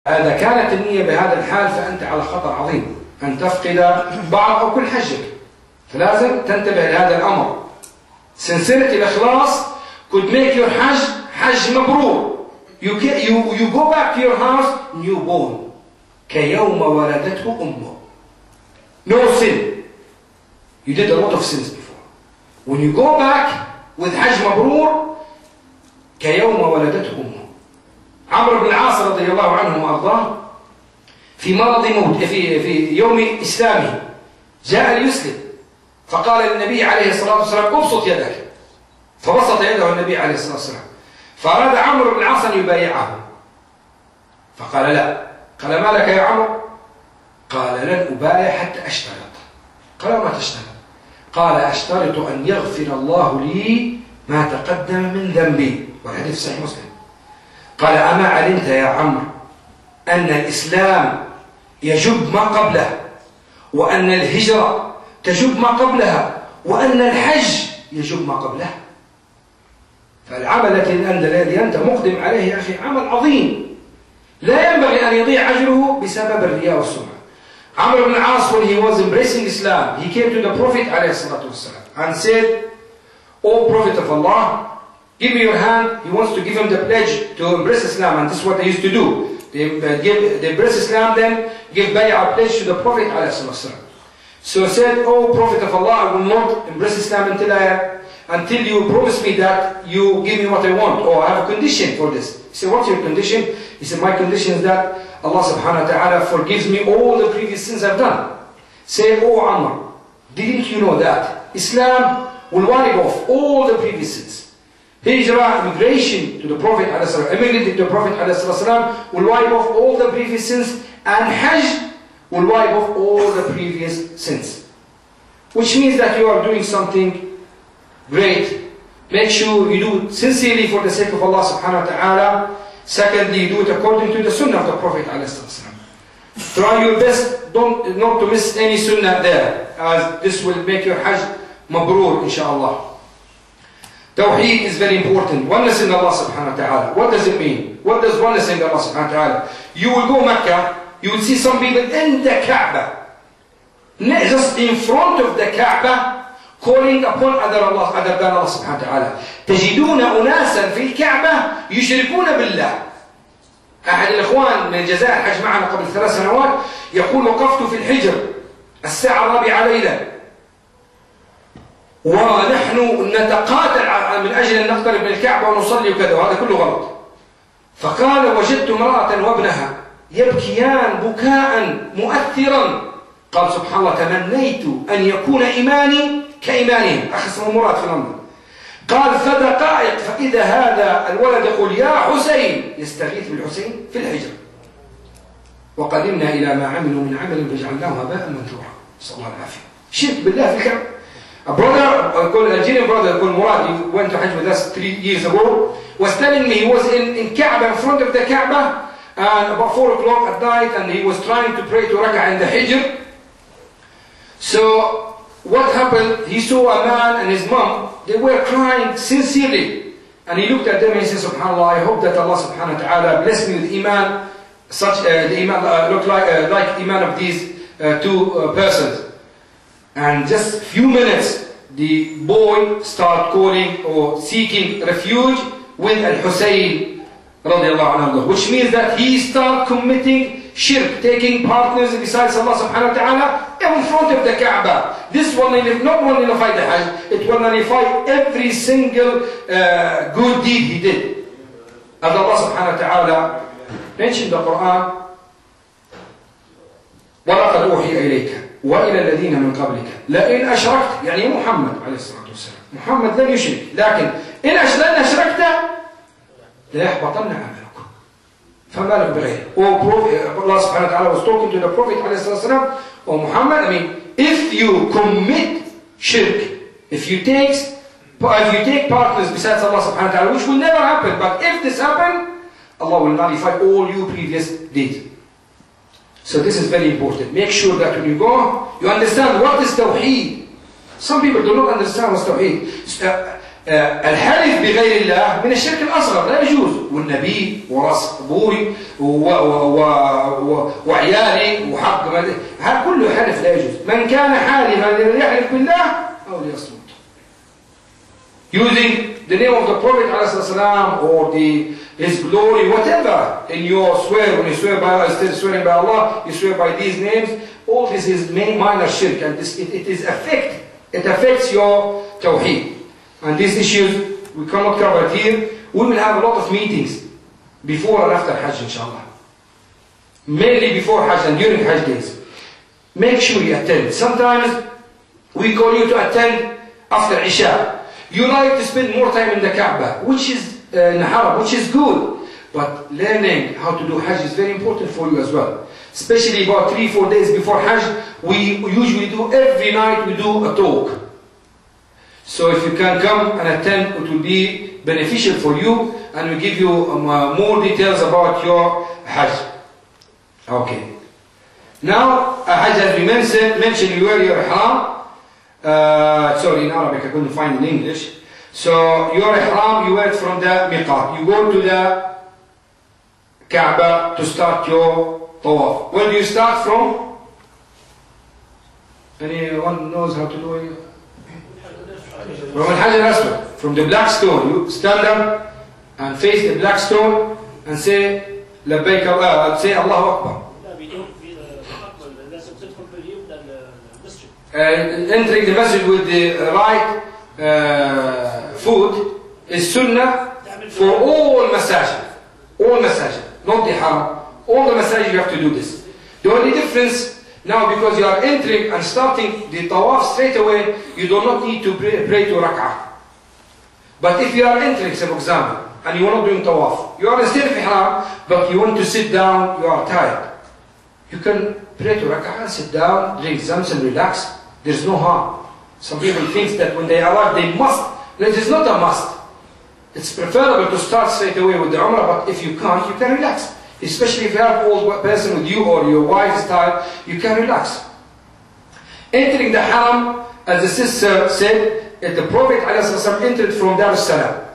إذا كانت النية بهذا الحال فأنت على خطر عظيم أن تفقد بعض أو كل حجك، فلازم تنتبه لهذا الأمر. Sincerity الإخلاص could make your حج مبرور. You go back to your house newborn كيوم ولدته أمه. No sin. You did a lot of sins before. When you go back with حج مبرور كيوم ولدته أمه. عمرو بن العاص رضي الله عنه وأرضاه في مرض موت في يوم إسلامه جاء ليسلم، فقال للنبي عليه الصلاة والسلام ابسط يدك، فبسط يده النبي عليه الصلاة والسلام، فأراد عمرو بن العاص أن يبايعه فقال لا. قال ما لك يا عمرو؟ قال لن أبايع حتى أشترط. قال ما تشترط؟ قال أشترط أن يغفر الله لي ما تقدم من ذنبي، والحديث صحيح مسلم. قال أما علمت يا عمرو أن الإسلام يجب ما قبله، وأن الهجرة تجب ما قبلها، وأن الحج يجب ما قبله؟ فالعمل الذي أنت مقدم عليه يا أخي عمل عظيم، لا ينبغي أن يضيع أجره بسبب الرياء والسمعة. عمرو بن العاص when he was embracing Islam, he came to the Prophet عليه الصلاة والسلام and said, O Prophet of Allah, give me your hand. He wants to give him the pledge to embrace Islam, and this is what they used to do. They embrace Islam, then give bay'ah pledge to the Prophet عليه الصلاة والسلام. So he said, O Prophet of Allah, I will not embrace Islam until you promise me that you give me what I want, or I have a condition for this. He said, what's your condition? He said, my condition is that Allah subhanahu wa ta'ala forgives me all the previous sins I've done. Say, oh Amr, didn't you know that Islam will wipe off all the previous sins? Hijrah, immigration to the Prophet immigrating to the Prophet will wipe off all the previous sins, and Hajj will wipe off all the previous sins. Which means that you are doing something great. Make sure you do it sincerely for the sake of Allah subhanahu wa ta'ala. Secondly, do it according to the sunnah of the Prophet ﷺ. Try your best not to miss any sunnah there, as this will make your Hajj mabrur inshallah. Tawheed is very important. Oneness in Allah subhanahu wa ta'ala. What does it mean? What does oneness in Allah subhanahu wa ta'ala? You will go Mecca, you will see some people in the Kaaba, just in front of the Kaaba, calling upon other than Allah subhanahu wa ta'ala. تجدون أناسا في الكعبة يشركون بالله. أحد الإخوان من الجزائر حج معنا قبل 3 سنوات يقول وقفت في الحجر الساعة 4 ليلا ونحن نتقاتل من أجل أن نقترب من الكعبة ونصلي وكذا، وهذا كله غلط. فقال وجدت امرأة وابنها يبكيان بكاء مؤثرا. قال سبحان الله تمنيت أن يكون إيماني كإيمانهم. أخي اسمه مراد في لندن. قال فدقائق فإذا هذا الولد يقول يا حسين، يستغيث بالحسين في الحجر. وقدمنا إلى ما عملوا من عمل فجعلناه هباء منثورا. نسأل الله العافية. شرك بالله في الكعبة. A brother, called Algerian brother called Murad, he went to Hajj with us 3 years ago, was telling me he was in Kaaba, in front of the Kaaba, and about 4 o'clock at night, and he was trying to pray to Rak'ah in the Hijr. So what happened? He saw a man and his mom, they were crying sincerely, and he looked at them and he said, SubhanAllah, I hope that Allah subhanahu wa ta'ala bless me with iman, such the iman look like iman of these 2 persons. And just few minutes, the boy started calling or seeking refuge with Al-Husayn radiallahu anhu, which means that he started committing shirk, taking partners besides Allah subhanahu wa ta'ala in front of the Kaaba. This will not only nullify the Hajj, it will nullify every single good deed he did. And Allah subhanahu wa ta'ala mentioned the Quran, وَلَقَدْ أُوحِيَ إِلَيْكَ وإلى الذين من قبلك لئن أشركت، يعني محمد عليه الصلاة والسلام، محمد لن يشرك، لكن إن أشركت ليحبطن عملك فما لك بغيره. Allah subhanahu wa ta'ala was talking to the Prophet عليه الصلاة والسلام, or Muhammad, I mean, if you commit shirk, if you take partners besides Allah subhanahu wa ta'ala, which will never happen, but if this happens, Allah will nullify all your previous deeds. So this is very important. Make sure that when you go, you understand what is Tawheed. Some people do not understand what's Tawheed. الحلف بغير الله من الشرك الأصغر لا يجوز. والنبي وراس قبوري وعيالي وحق هذا كله حلف لا يجوز. من كان حالفا ليحلف بالله أو ليصمت. Using the name of the Prophet ﷺ or his glory, whatever in your swear, when you swear by, instead of swearing by Allah, you swear by these names. All this is minor shirk, and it affects your tawheed. And these issues we cannot cover here. We will have a lot of meetings before and after Hajj, inshallah. Mainly before Hajj and during Hajj days. Make sure you attend. Sometimes we call you to attend after Isha. You like to spend more time in the Kaaba, which is in the Haram, which is good. But learning how to do Hajj is very important for you as well. Especially about 3-4 days before Hajj, we usually do, every night we do a talk. So if you can come and attend, it will be beneficial for you, and we give you more details about your Hajj. Okay. Now, Hajj, as we mentioned, you wear your ihram. Sorry, in Arabic, I couldn't find in English. So your ihram, you wear it from the miqat. You go to the Kaaba to start your tawaf. Where do you start from? Anyone knows how to do it? From al-Hajj al-Aswad, from the black stone. You stand up and face the black stone and say, Labbaik Allah, say Allahu Akbar. Entering the masjid with the right foot is sunnah for all masajid. All masajid, not the haram. All the masajid you have to do this. The only difference now, because you are entering and starting the tawaf straight away, you do not need to pray to rak'ah. But if you are entering, say for example, and you are not doing tawaf, you are still ihram, but you want to sit down, you are tired. You can pray to rak'ah, sit down, drink zamzam, relax. There's no harm. Some people think that when they arrive, they must. It is not a must. It's preferable to start straight away with the Umrah, but if you can't, you can relax. Especially if you have an old person with you or your wife is tired, you can relax. Entering the Haram, as the sister said, the Prophet ﷺ entered from Dar al-Salam.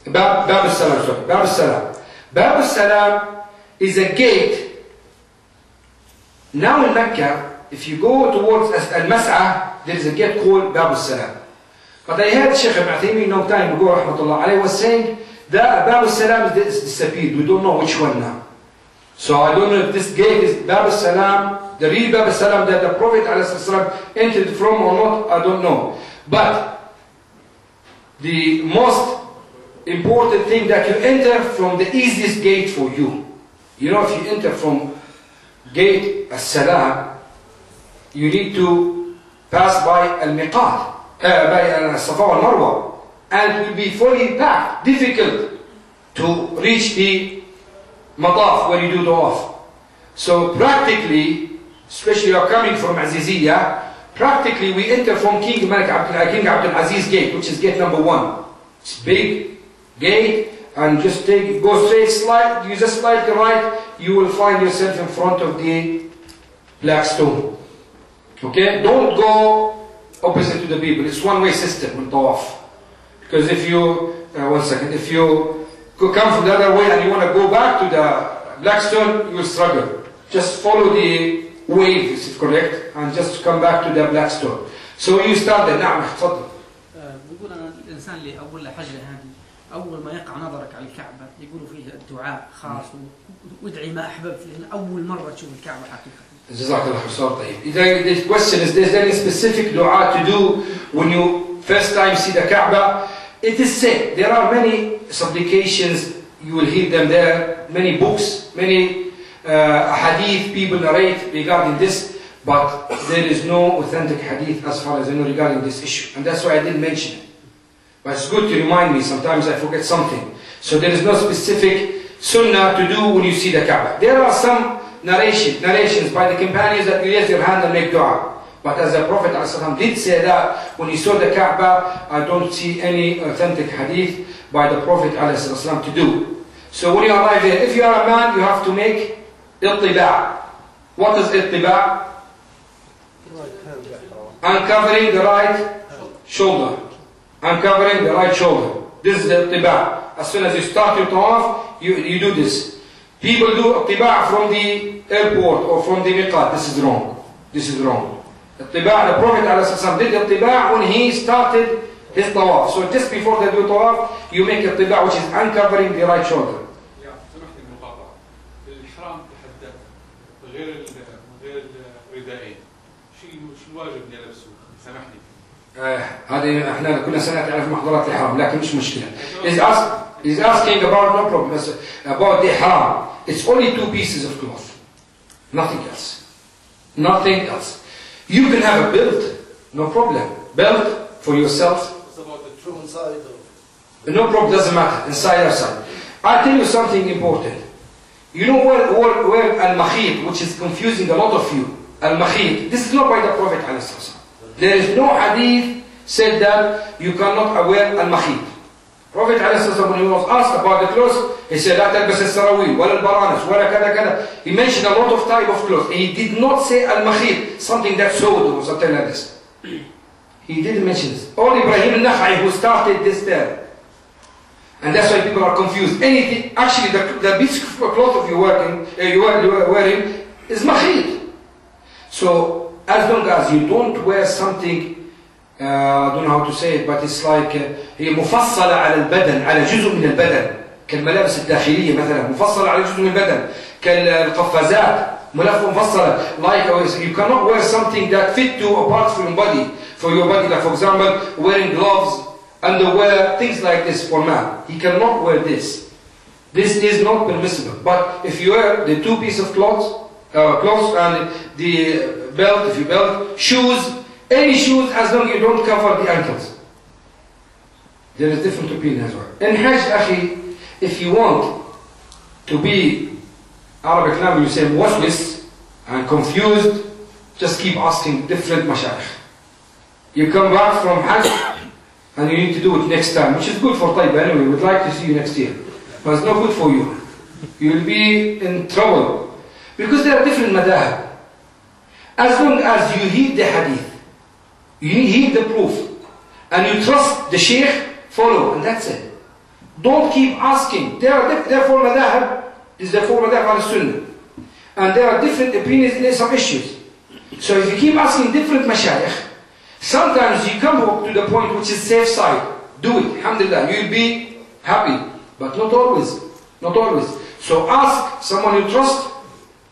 Bab al-Salam, sorry. Bab al-Salam. Bab al-Salam is a gate. Now in Mecca, if you go towards Al-Mas'ah, there is a gate called Bab al-Salam. But I heard Sheikh Ibn Uthaymeen long time ago, rahmatullah alayhi, was saying that Bab al-Salam is disappeared. We don't know which one now. So I don't know if this gate is Bab al-Salam, the real Bab al-Salam that the Prophet ﷺ entered from or not, I don't know. But the most important thing that you enter from the easiest gate for you. You know, if you enter from gate al-Salam, you need to pass by al-Miqat, by al-Safa wal-Marwa, and it will be fully packed, difficult to reach the Mataf where you do tawaf. So practically, especially you are coming from Aziziyah, practically we enter from King Abdul Aziz gate, which is gate number 1. It's a big gate, and just go straight, you just slide right, you will find yourself in front of the black stone. Okay, don't go opposite to the people. It's one-way system with tawaf. Because if you, if you come from the other way and you want to go back to the black stone, you will struggle. Just follow the wave, is it correct? And just come back to the black stone. So you start there. نعم تفضل. بيقول أنا الإنسان اللي أول حجة هذه أول ما يقع نظرك على الكعبة يقولوا فيه الدعاء خاص وادعي ما أحببت لأن أول مرة تشوف الكعبة حقيقة. جزاك الله خير. The question is, there any specific dua to do when you first time see the Kaaba? It is said there are many supplications, you will hear them there, many books, many hadith people narrate regarding this, but there is no authentic hadith as far as I know regarding this issue, and that's why I didn't mention it. But it's good to remind me, sometimes I forget something. So there is no specific sunnah to do when you see the Kaaba. There are some narrations by the companions that you raise your hand and make dua. But as the Prophet ﷺ did say that when he saw the Kaaba, I don't see any authentic hadith by the Prophet ﷺ to do. So when you arrive there, if you are a man, you have to make ittiba'. What is ittiba'? Uncovering the right shoulder. uncovering the right shoulder. This is the ittiba'. As soon as you start your tawaf, you do this. People do ittiba' from the airport or from the miqat. This is wrong. This is wrong. Ittiba', the Prophet ﷺ did ittiba' when he started his tawaf. So just before they do tawaf, you make ittiba' which is uncovering the right shoulder. هذه احنا كل سنه تعرف محظورات الإحرام لكن مش مشكله. He's asking about no problem about the ihram. It's only 2 pieces of cloth, nothing else, nothing else. You can have a belt, no problem. Belt for yourself. What's about the true inside? No problem, doesn't matter, inside or outside. I'll tell you something important. You know where al-makhit, which is confusing a lot of you. Al-makhit, this is not by the Prophet ﷺ. There is no hadith said that you cannot wear al-makhit. Prophet ﷺ, when he was asked about the clothes, he said, لا تلبس السراويل ولا البرانس ولا كذا كذا. He mentioned a lot of type of clothes. He did not say al-makhit, something that's sewed or something like this. He didn't mention this. Only Ibrahim al-Nakhai who started this term. And that's why people are confused. Anything, actually the piece of cloth you are wearing is makhit. So as long as you don't wear something, I don't know how to say it, but it's like هي مفصلة على البدن، على جزء من البدن، كالملابس الداخلية مثلا مفصلة على جزء من البدن، كالقفازات مفصلة. Like you cannot wear something that fit to apart from your body, like for example wearing gloves, underwear, things like this for man. He cannot wear this. This is not permissible. But if you wear the 2 pieces of clothes and the belt, if you belt, shoes, any shoes, as long as you don't cover the ankles. There is different opinion as well. In Hajj, akhi, if you want to be Arabic language, you say waswis and confused, just keep asking different mashayikh. You come back from Hajj and you need to do it next time, which is good for Taiba anyway. We'd like to see you next year. But it's not good for you. You'll be in trouble. Because there are different madhab. As long as you heed the hadith, you heed the proof, and you trust the sheikh, follow, and that's it. Don't keep asking. There are 4 madhab, is the 4 madhab al-sunnah. And there are different opinions in some issues. So if you keep asking different mashayikh, sometimes you come up to the point which is safe side. Do it, alhamdulillah, you'll be happy. But not always. Not always. So ask someone you trust,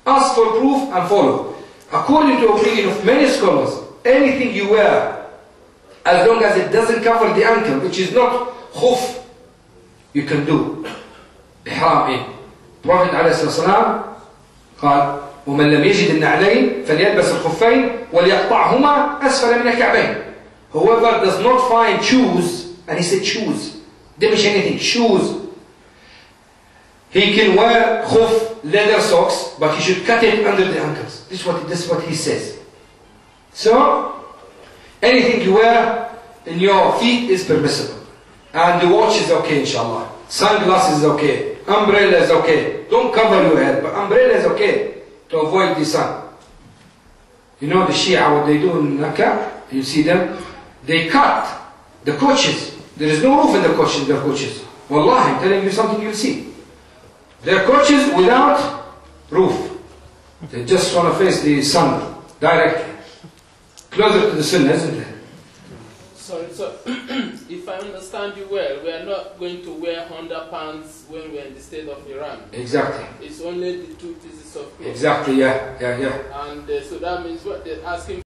ask for proof and follow. According to the opinion of many scholars, anything you wear, as long as it doesn't cover the ankle, which is not khuf, you can do. إحرام. Prophet ﷺ قال ومن لم يجد النعلين فليلبس الخفين وليقطعهما أسفل من الكعبين. Whoever does not find shoes, and he said shoes, didn't mention anything, shoes, he can wear khuf, leather socks, but he should cut it under the ankles. This is what he says. So anything you wear in your feet is permissible. And the watch is okay, inshallah. Sunglasses is okay. Umbrella is okay. Don't cover your head, but umbrella is okay to avoid the sun. You know the Shia, what they do in Mecca? You see them? They cut the coaches. There is no roof in their coaches. Wallahi, I'm telling you something you'll see. Their coaches without roof. They just want to face the sun directly. Closer to the sun, isn't it? Sorry, so if I understand you well, we are not going to wear underpants when we are in the state of Iran. Exactly. It's only the 2 pieces of cloth. Exactly, yeah. And so that means what they're asking